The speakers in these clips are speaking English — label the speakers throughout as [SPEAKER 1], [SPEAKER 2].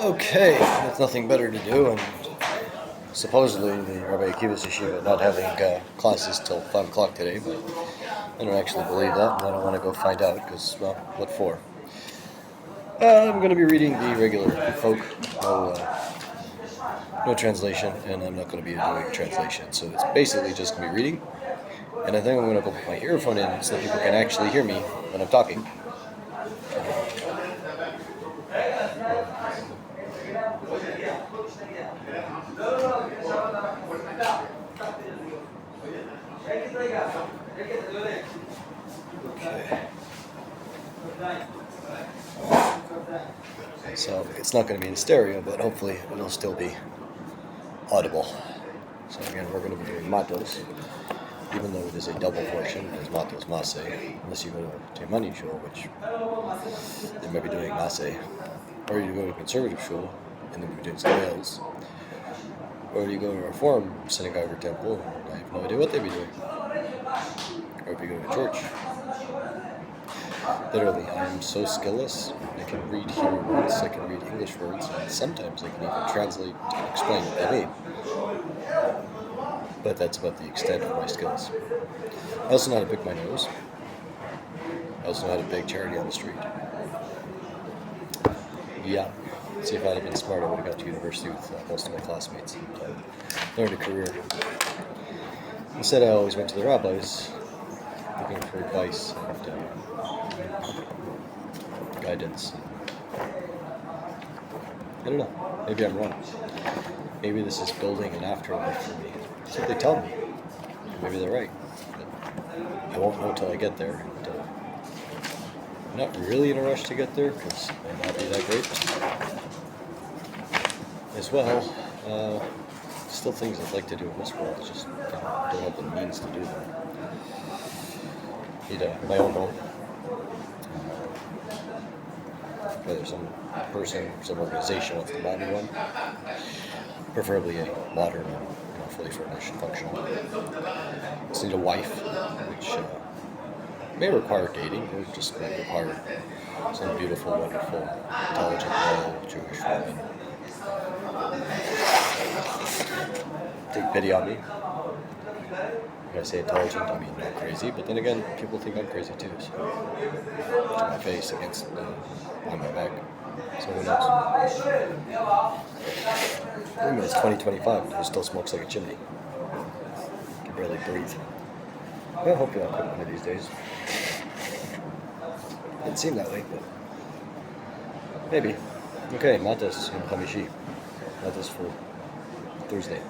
[SPEAKER 1] Okay, with nothing better to do, and supposedly the Rabbi Akiva's yeshiva not having classes till 5 o'clock today, but I don't actually believe that, and I don't want to go find out, because, well, what for? I'm going to be reading the regular folk, no translation, and I'm not going to be doing translation, so it's basically just going to be reading, and I think I'm going to go put my earphone in so that people can actually hear me when I'm talking. Okay. So it's not going to be in stereo, but hopefully it'll still be audible. So again, we're going to be doing Matos, even though it is a double portion, as Matos Mase, unless you go to a Taimani shul, which they might be doing Mase, or you go to a conservative shul, and then you're doing something else, or you go to a Reform synagogue or temple, and I have no idea what they'd be doing, or if you go to a church. Literally, I am so skillless. I can read Hebrew words, I can read English words, and sometimes I can even translate and explain what they mean. But that's about the extent of my skills. I also know how to pick my nose. I also know how to beg charity on the street. Yeah. See, if I'd have been smart, I would have got to university with most of my classmates and learned a career. Instead, I always went to the rabbis looking for advice and guidance. I don't know. Maybe I'm wrong. Maybe this is building an afterlife for me. That's what they tell me. Maybe they're right. But I won't know until I get there. And, I'm not really in a rush to get there because it might not be that great. As well, still things I'd like to do in this world. I just don't have the means to do them. Need my own home. Whether some person, some organization wants to buy me one, preferably a modern, fully furnished, functional. Just need a wife, which may require dating, or just may require some beautiful, wonderful, intelligent, loyal Jewish woman. Take pity on me. When I say intelligent, I mean not crazy, but then again, people think I'm crazy too, so to my face against on my back. So who knows? I mean, it's 2025 and he still smokes like a chimney. Can barely breathe. I hope you'll quit one of these days. Didn't seem that way, but maybe. Okay, Matos Yom Chamishi. Matos for Thursday.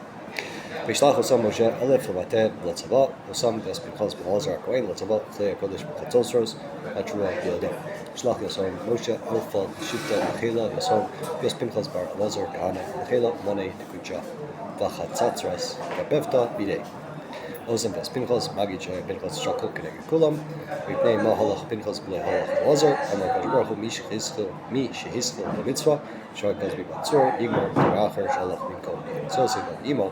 [SPEAKER 1] וישלח אותם משה אלף לבטא לצבא, ושם בס פנחס בן עזרא הכהן לצבא כלי הקודש בחצוצרוס, התרועה בידו. שלח יסון משה אלף שבטה לחילה, יסון בס פנחס בר אלעזר כהנא לחילה מונה תקודשה, וחצוצרוס כפפתא בידי. אוזן בס פנחס מגיד שהיה פנחס שקול כנגד כולם, מפני מה הלך פנחס בלי הלך אלעזר, אמר הקדוש ברוך הוא מי שהזכיר במצווה, שהיה גז בבצור, יגמר תורה אחר שהלך במקום. So say that emo,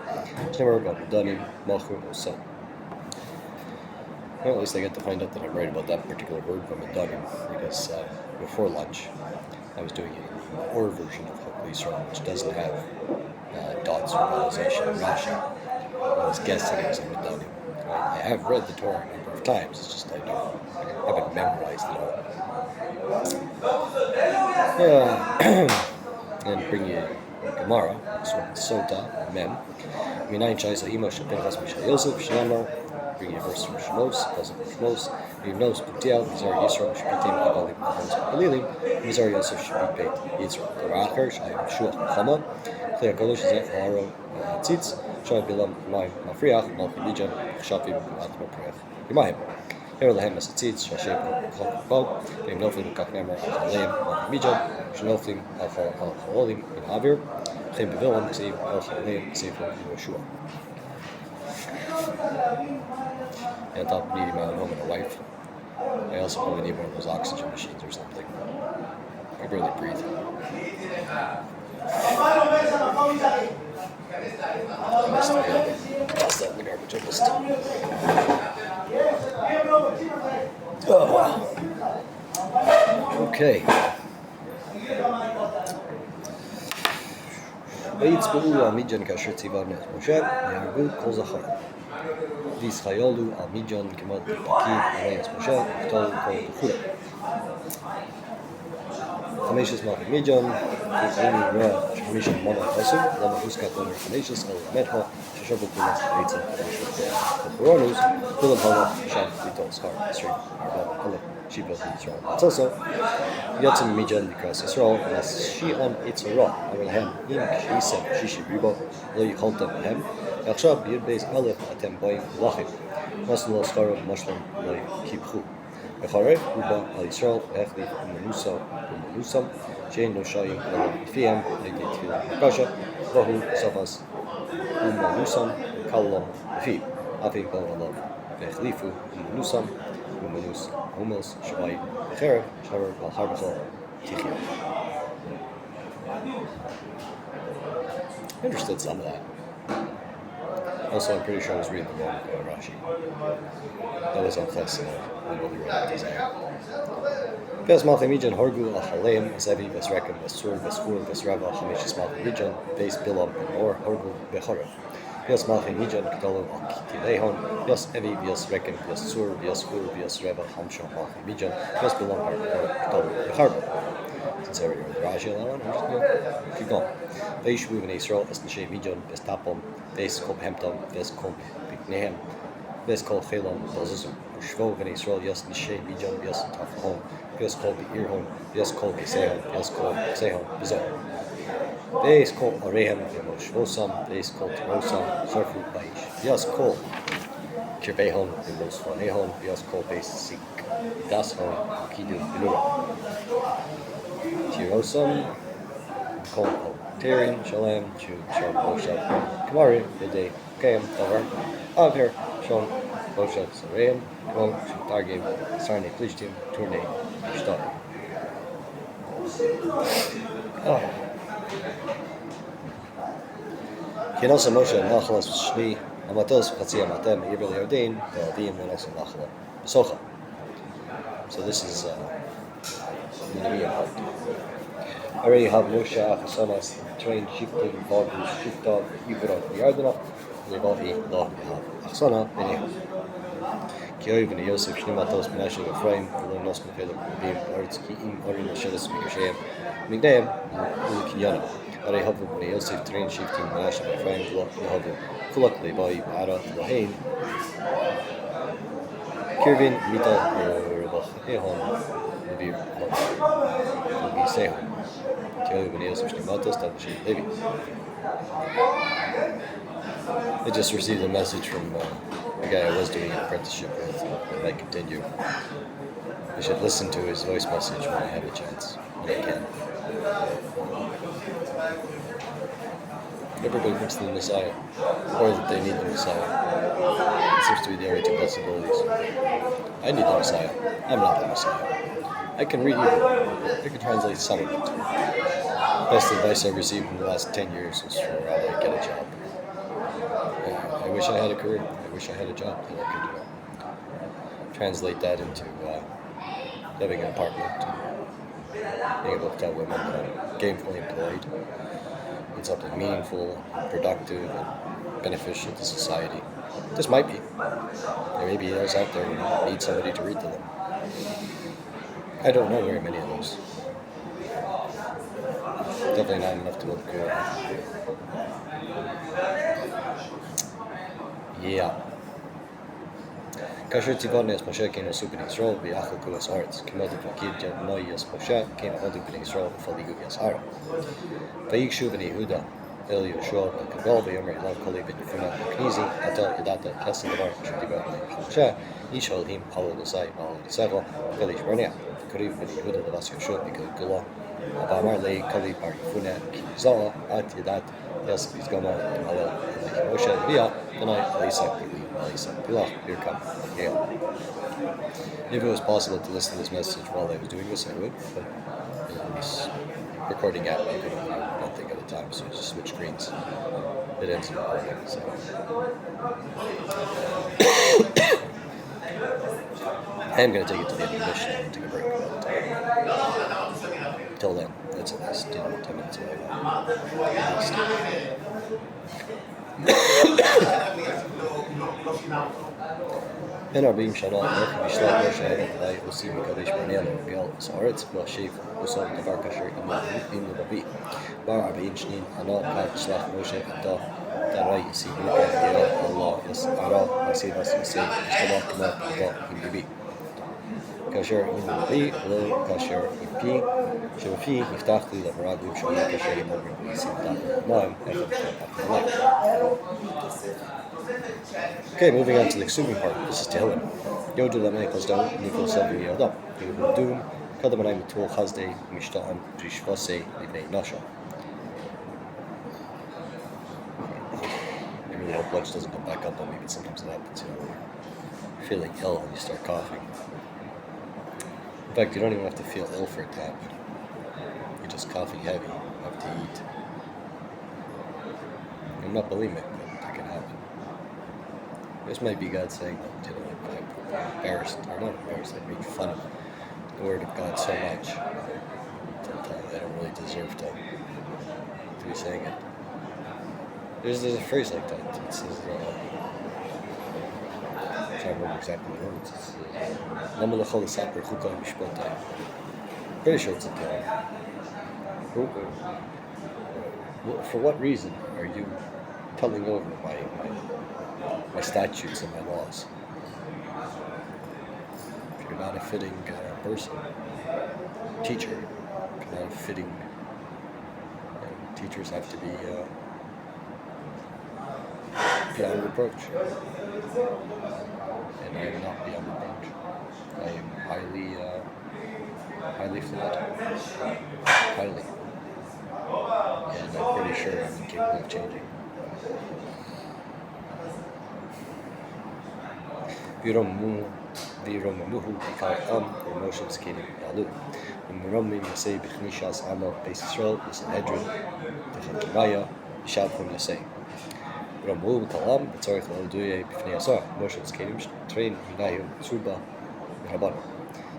[SPEAKER 1] never got done in Malchut or son. Well, at least I get to find out that I'm right about that particular word from Danim, because before lunch I was doing an or version of Chok which doesn't have dots or vowelization or Rashi. I was guessing it was in Danim. I have read the Torah a number of times, it's just I haven't memorized it all. And bring you Gemara, Sota, Mem. Minayin Shaisa Imo Shapinchas Mishal Yosef, Shnamar, bring you a verse from Shemos, doesn't from Shemos, Yivnos Putiel, Mizar Yisro, Shapitim, Agalim, Agalilim, Mizar Yosef, Shapit, Yisro, Karacher, Shayim, Shuach, Chama, Clea Golish, Zet, Haro, Tzitz, Shai Bilam, Mai, Mafriach, Malki Bijam, Shapim, Atma Priach, Yimayim. Here lehem as tzitz, shasheb kol, veim noflim kach nemer al chaleim mijad, shenoflim al chalolim in avir, chem bevilam ksiv al chaleim sefer Yeshua. And I thought needing my own home and a wife. I also probably need one of those oxygen machines or something. I can barely breathe. Toss that in the garbage, I missed. Oh, wow. Okay. ויצבעו על מידיין כאשר ציוונו את משה, ויהרגו כל זכר. וישחיולו על מידיין כמות פקיד עלי את משה, וכתוב כל וכו'. 5 מלכי מידיין, תזרימי רע 50 מונה עשו, למה הוסקת אומר 5 על למדך, ששבו כולך ביצה 5 וחורונוס, כולם הלך שם ליטול שכר 20 ארבע שיבל ישראל. צוסו, יוצאים מידיין לקראת ישראל, ונשיעון יצרה, אבל הם אם כשיסם שישי ריבו, לא יכולתם להם, ועכשיו בי"ב א' אתם באים לכם, מסלו שכרו ומשלם לא קיפחו. וחרב הוא בא על ישראל והחליף ומנוסם שאין לו שיים אלא לפיהם לידי תפילה בקשה והוא ספס ומנוסם וקלום לפיו אף אם באו עליו והחליפו ומנוסם ומנוס הומלס שווי וחרב שבר ועל חרבך תחיה. I understood some of that. Also, I'm pretty sure I was reading the wrong Rashi. That was on Chesed, when we read Isaiah. Ves Malchei Midian Horgu al Chaleim, Zevi Ves Rekem Ves Sur Ves Chur Ves Rava Chamishis Malchei Midian, Ves Bilam Benor Horgu Bechorev. Ves Malchei Midian Kedolom al Kitilehon, Ves Evi Ves Rekem Ves Sur Ves Chur Ves Rava Chamshon Malchei Midian, Ves Bilam Kedolom Becharba. Since I already read the Rashi on that one, I'm just going to keep going. Ves Shvu V'nei Yisrael Ves Neshei Midian Ves Tapom, Ves Kol Hemtom, Ves Kol Biknehem, Ves Kol Chelom Bozuzum, Shvo V'nei Yisrael Ves Neshei Midian Ves Tafahom, Ves Kol Be'irhon, Ves Kol Gesehon, Ves Kol Sehon Bezon. Ves Kol Arehem V'mosh Vosam, Ves Kol Terosam, Sarfu Baish, Ves Kol Kirbehon V'mos Vanehon, Ves Kol Beis Sik, Dashon, Kidu Benura. Tirosam, Kol Terin, Shalem, Chu, Shon, Boshab, Kamari, Bide, Kaim, Over, Avher, Shon, Boshab, Sareim, Kol, Targim, Sarne, Plishtim, Tourne, Ishtar. Kinosa Moshe, Nachalas, Shni, Matos, Chatzia Matem, Yibel Yardain, Veldim, and also Nachala, Socha. So this is the Nehemiah part. I already have Moshe Achasonas trained shifting Vargus Shifta Ibrot Yardana, Levahi Lah Achsona, Beneha. Kioy Bene Yosef Shnimatos Menashe Ephraim, Velo Nos Mechela Bim Artzki Im Orin Sheles Mikashem, Migdem, Ulkiyana. I have Bene Yosef trained shifting Menashe Ephraim, Velo Yehavu, Fulak Levahi Ara Lahain, Kirvin Mita Rebach Ehon, Levir Levi Sehon. Matos, I just received a message from the guy I was doing an apprenticeship with. I might continue. I should listen to his voice message when I have a chance, when I can. Everybody thinks they're the Messiah, or that they need the Messiah. It seems to be the only two possibilities. I need the Messiah. I'm not the Messiah. I can read Hebrew. I can translate some of it. Best advice I've received in the last 10 years is for get a job. I wish I had a career. I wish I had a job that I could translate that into having an apartment, being able to tell women that I'm gainfully employed in something meaningful, productive, and beneficial to society. This might be. There may be those out there who need somebody to read to them. I don't know very many of those. Definitely not enough to build a career. Yeah. כאשר ציוונו את משה כן עשו בני ישראל ויאכלו כל הארץ, כמו דפקיד נוי את משה כן עבדו בני ישראל ופלגו יסערה. ויגשו בני יהודה אל יהושע בגלגל ויאמר אליו כל בן יפונה בכניזי, אתה ידעת כסף דבר אשר דיבר אליך משה, איש הולכים חלו לסי ועלו לסך וליש ברנע. קריב בני יהודה לבס יהושע בגלגלה. ואמר לי כלי בר יפונה כי זרה את ידעת כסף יסגמה עלה אליך משה לביאה תנאי ליסק If it was possible to listen to this message while I was doing this, I would, but this recording app, you can only do one thing at a time, so you just switch screens. It ends in recording, so. I am going to take it to the end of the mission and take a break. Till then, that's at least 10 minutes away. In our beam channel, we start our channel today. We'll see we got each one yellow girl. So it's well shave. We'll solve the dark shirt in the beat. Bar our beam chin and not catch slash motion at the right. You see, we can get up a lot. Yes, I see that's the same. Just come up, in the beat. כאשר אם נביא, לא כאשר יפי, שמפי יפתח לי לברגלים שלי כאשר ימורים ויסמתן מים, Okay, moving on to the consuming part. This is Tehillim. Yodu Lamei equals down, Nikol 7 Yodam. Yodu Doom, Kadamanai Matul Chazdei, Mishta'an, Drishvase, Libnei Nasha. Maybe the blood doesn't come back up on me, but sometimes it happens, you know, you're feeling ill and you start coughing. In fact, you don't even have to feel ill for it to happen. You're just coughing heavy, you have to eat. I'm not bulimic, but that can happen. This might be God saying that, you know, I'm embarrassed, or not embarrassed, I make fun of the word of God so much that I don't really deserve to be saying it. There's a phrase like that. It says, I can't remember exactly the words. Pretty sure it's a term. For what reason are you telling over my statutes and my laws? If you're not a fitting person, teacher, if you're not a fitting, teachers have to be beyond reproach. And I am not beyond reproach. I am highly flawed. Highly. And I'm pretty sure I'm incapable of changing. V'romamuhu b'kal am v'moshem zkenim yalu. V'moromim yasei b'chnishas amo beis Yisrael v'sanhedrin v'chakimaya v'shavchum yasei. V'romamuhu b'kal am v'tzorech l'oduye b'fnei asar moshem zkenim trein v'nayim tzurba v'rabbanim.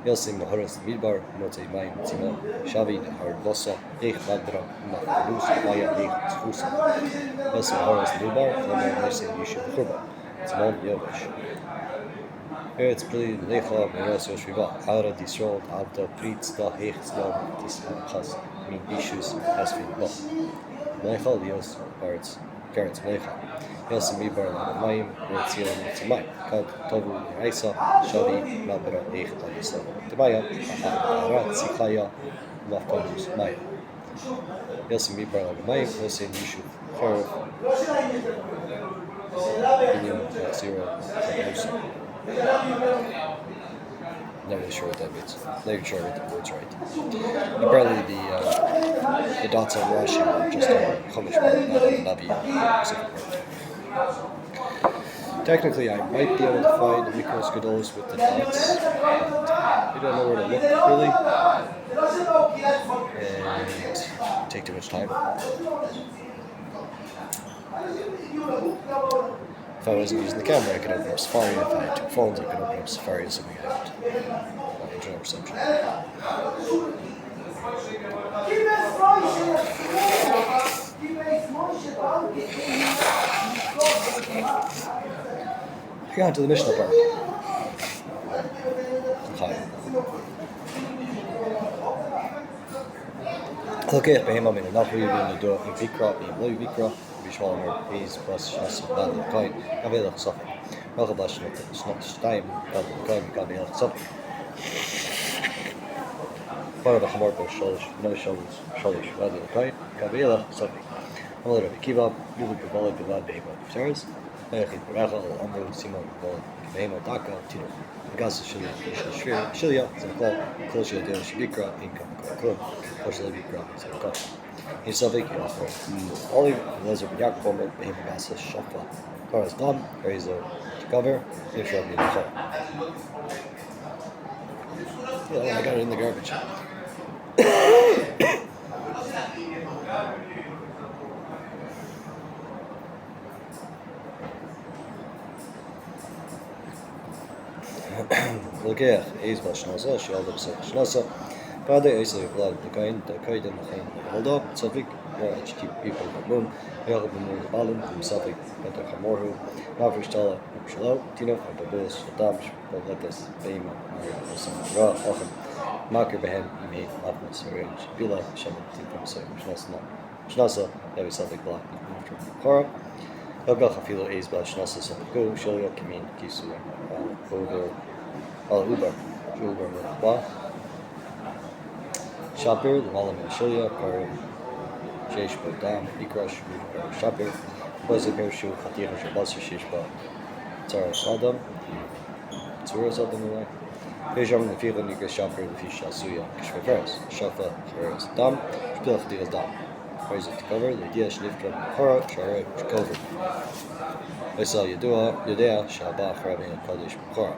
[SPEAKER 1] Yelsim Mahoras Midbar, Motzei Mayim Tzima, Shavi Nahar Vosa, Eich Badra, Mafalus, Maya Eich Tzhusa. Yelsim Mahoras Midbar, Lama Yosem Yishim Churba, Tzimon Yovesh. Eretz Bli Lecha, Meras Yoshviva, Hara Disrol, Abda, Pritz, Da Eich Tzlom, Tisachas, Min Bishus, Asfin Ba. Meichal Yos, Parents Meichal. Yelsim Midbar, Lama Mayim, Retzion Tzimai, Kad Tovu Yaisa, Shavi Mabra Eich Yisa. Maya, Arat Sikhaya, Mafkalus, Maya. Yelsim Midbar Lagamay, Yosim Yishuv, Kharav, William Zero, Zabusa. Not really sure what that means. Not even sure I read the words right. Apparently the dots on Rashi are just on Chumash part, not on Navi specific part. Technically, I might be able to find the Mikros Gedolos with the dots, but I don't know where to look, really, and take too much time. If I wasn't using the camera, I could open up Safari. If I had two phones, I could open up Safari, assuming I had internet reception. Go on to the Mishnah part. Okay, Behema min enough we will do in Vikra, in Blue Vikra, Bishwamer, Peace, plus Shas, Battle, Coin, Gavelach Sophie. Rogabash, not time, Battle, Coin, Gavelach Sophie. Part of the Hamorpo, Sholish, no Sholish, Battle, Coin, Gavelach Sophie. A little bit Kiva, you would be valid to that Behema. Stairs, Erich, Rachel, Amru, Simon, Behema, Daka, Tino. Gas Shilia, Zakol, Klosia de Shibikra, Income, Club, Klosia Bikra, Zakol. In Suffolk, you offer Olive, Lezer, Yak, Homer, Behema Gasa, Shafa, Taras Dom, Arizo, Cover, if you're in the car. Yeah, I got it in the garbage. Look here, he's got Shnoza, she held up Shnoza, Father is a blood, the kind and the kind. Hold up, Suffolk, keep people the moon, Yellow the moon, the balloon, from Suffolk, Peter Hamorhu, Mavish Tala, Shalo, Tino, and the Bills, the Dams, but let us name Mario, or some raw, often. Marker behind me, Matos, Orange, Bila, Shaman, Tipum, so, Schnasa, every Suffolk block, after Hora. Helga Hafilo A's by Schnasa, Suffolk Go, Sholia, Kamin, Kisu, Uber, Uber, Shapir, the Malam and Sholia, Karim, Jesh Bodam, Ikrush, Shapir, Bazir Shu, Khatira, Shabasir Shishba, Tara Sadam, Tura Sadam, Pejam, the Fila Nika Shapir, the Fish Suya, Kishveras, Shafa, Ferris, Dam, Spil Khatiras Dam. Where's it to cover? The Dia Shnifka, Hora, Shara, Kover. Vessel Yudea, Shabach, Rabbi, and Kodesh, Hora.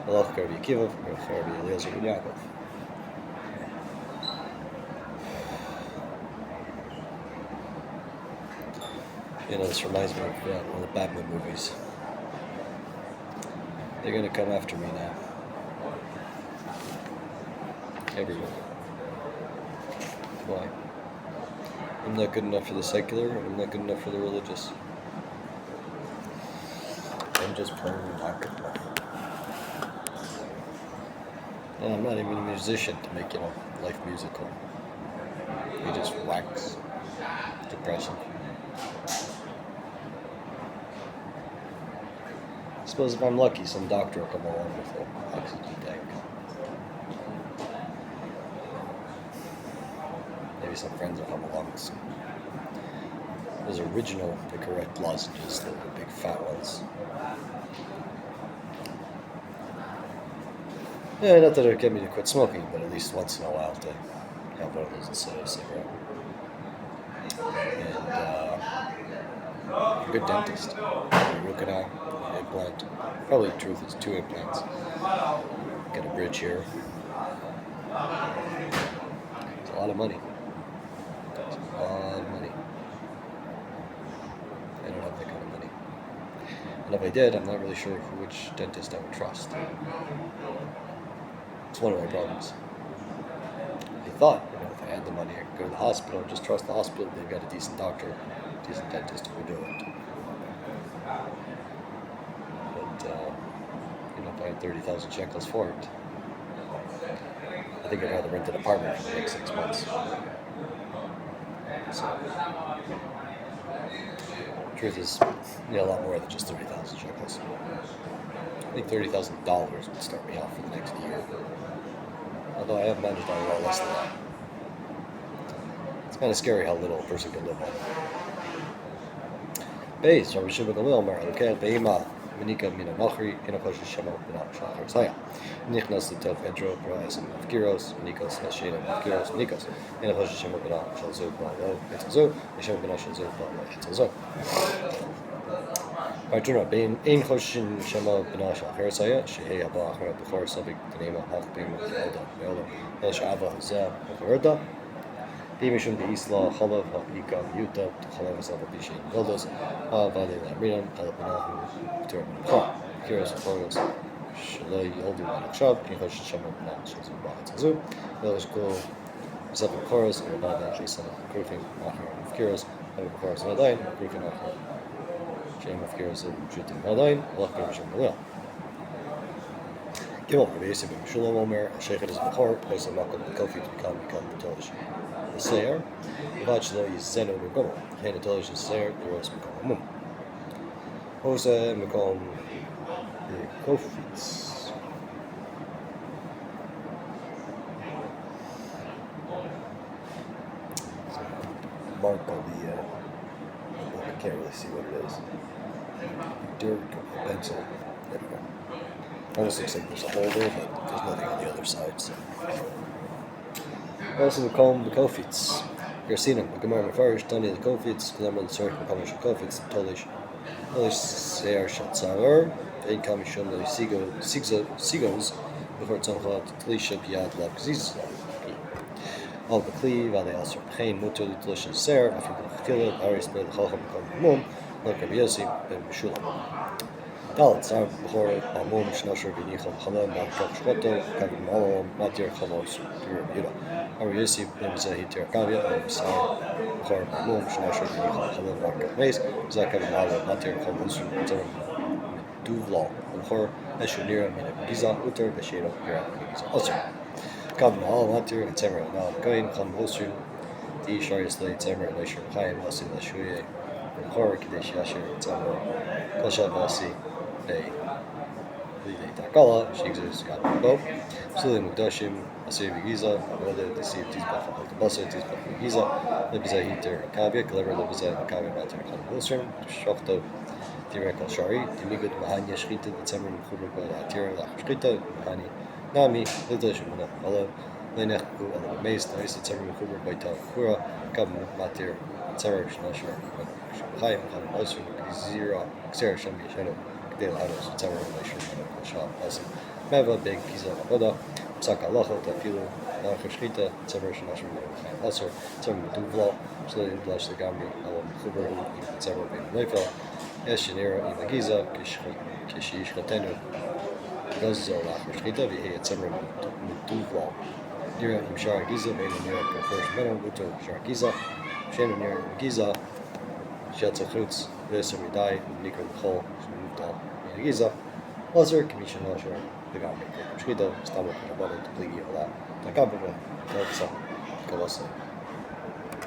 [SPEAKER 1] Allah Karbi Kivov, Rabbi Eliezer, and Yaakov. You know, this reminds me of one of the Batman movies. They're gonna come after me now. Everyone. Why? I'm not good enough for the secular, and I'm not good enough for the religious. I'm just plain not good enough. And I'm not even a musician to make, life musical. He just wax. Depressing. I suppose if I'm lucky, some doctor will come along with an oxygen tank. Maybe some friends will come along with some. Those original, the correct lozenges, the big fat ones. Yeah, not that it'll get me to quit smoking, but at least once in a while to have one of those instead of a cigarette. And a good dentist. A root canal, an implant. Probably the truth is 2 implants. Get a bridge here. It's a lot of money. It's a lot of money. I don't have that kind of money. And if I did, I'm not really sure which dentist I would trust. It's one of my problems. I thought, if I had the money, I could go to the hospital, just trust the hospital, they've got a decent doctor, decent dentist who would do it. But, if I had 30,000 shekels for it, I think I'd rather rent an apartment for the next 6 months. So, the truth is, a lot more than just 30,000 shekels. I think $30,000 would start me off for the next year. Although I have managed on a lot less than that. It's kind of scary how little a person can live on. Base, Rabbi Shimon Gamliel, Mar Elokeh, Be'ima, Menika, Mina Machri, Inakosh Shema, Bina Shachar Saya. Nichnas, the Tov Edro, Prize, and Mafkiros, Nikos, Nashina, Mafkiros, Nikos, Inakosh Shema, Bina Shalzo, Bala, Etzazo, Shema, Bina Shalzo, Bala, Etzazo. Arjuna, Bain, Ein Hoshin, Shema, Bina Shachar Saya, Shehei Abba, Achra, Bechor, Sabik, Tanema, Hach, Bing, Yoda, Yoda, El Shava, Hosea, Bechorda. Bimishun the Isla, Chalav, Ika, Yuta, Chalav, Sava, Bishin, Goldos, Vade, Lamrinan, Kalapanahu, Turman, Kiros, Foros, Shalai, Yoldu, Shab, English, Shaman, Shazu, Bahazu, Village Go, Seven Chorus, and Vada, Lisa, Grouping, Ahar of Kiros, Having Chorus, Vadain, Grouping Ahar, Shame of Kiros, and Shooting Vadain, Lakar, Shamal. Gimel, Rabbi Shulam Omer, Sheikh is Bahar, place of Makam, Kofi to become the Tolish. The Sayer, Vachlo is Zeno Mugomo, Hana Tolish is Sayer, the Rose Mugomo. Jose Mugom, the Kofits. Marked by the book, I can't really see what it is. Dirt, pencil, there we go. Almost looks like there's a hole there, but there's nothing on the other side, so. Also, we call them the Kofits. Garcinim, the Gemara Mefarish, Tanya the Kofits, Kalamar the Sark, Mekamish the Kofits, Tolish Seir Shatzar, Ein Kamishon the Sigos, before Tzoncha, Tlisha Piad Lav Ziz. All the Kli, Vale Asr, Pain, Mutter, the Tlisha Seir, African Killa, Aris, Ben Chacham, Mum, like Rabbi Yossi, Ben Meshulam. Dal, Sam, Hor, Amum, Shnasher, Vinichel, Hala, Markov, Shkoto, Kavin Malo, Matir, Halos, Yura. Ariusi, Nemzahiter, Kavia, Sam, Hor, Amum, Shnasher, Vinichel, Hala, Markov, Mace, Zakavin Malo, Matir, Halos, Duvlaw, Hor, Eshunira, Giza, Uter, Beshiro, Pira, also. Kavin Malo, Matir, and Temer, Nal, Gain, Kam Hosu, D. Sharius Lay, Temer, Lasher, Hayam, Asi, Lashuye, Hor, Kadesh Yasher, Temer, Kosha, Vasi, Bay. Takala, Shigzus, Bo, Suli Mukdashim, Asir Giza, Avoda, Deceive Tizbach, Altabasa, Tizbach Giza, Lebiza Hiter, Kavia, Clever Lebiza, Kavia, Batter, Khan Wilson, Shokto, Tirekal Shari, Timigud, Mahanya, Shkita, the Temer, Kuruba, Tira, Shkita, Mahani, Nami, Lidashimuna, Allah, Lenech, Allah, Mace, Nice, the Temer, Kuruba, Baita, Kura, Kam, Matir, Temer, Shnashar, Chaim, Khan Wilson, Zira, Xer, Shami, Shadow. Dale Hados, Tower Relation, Shop, Awesome. Meva, Big, Giza, Oda, Saka Lacho, Tafilu, Lachashkita, Tower National, Lesser, Tower Duvla, Slowly Blush the Gambi, Alam Kuber, Tower Ben Leifel, Eshinera, Eva Giza, Kishish Katenu, Gozo, Lachashkita, Vihe, Tower Duvla, Nira, Imshar Giza, Main Nira, First Meadow, Uto, Shar Giza, Shannon Nira, Giza, Shelter Fruits, Vesami Dai, Nico Hall, Giza, Lazar, Commission Lasher, the Gamma, Shkido, Stomach, Abundant, Pligi, all that. The Gamma, Kalasa,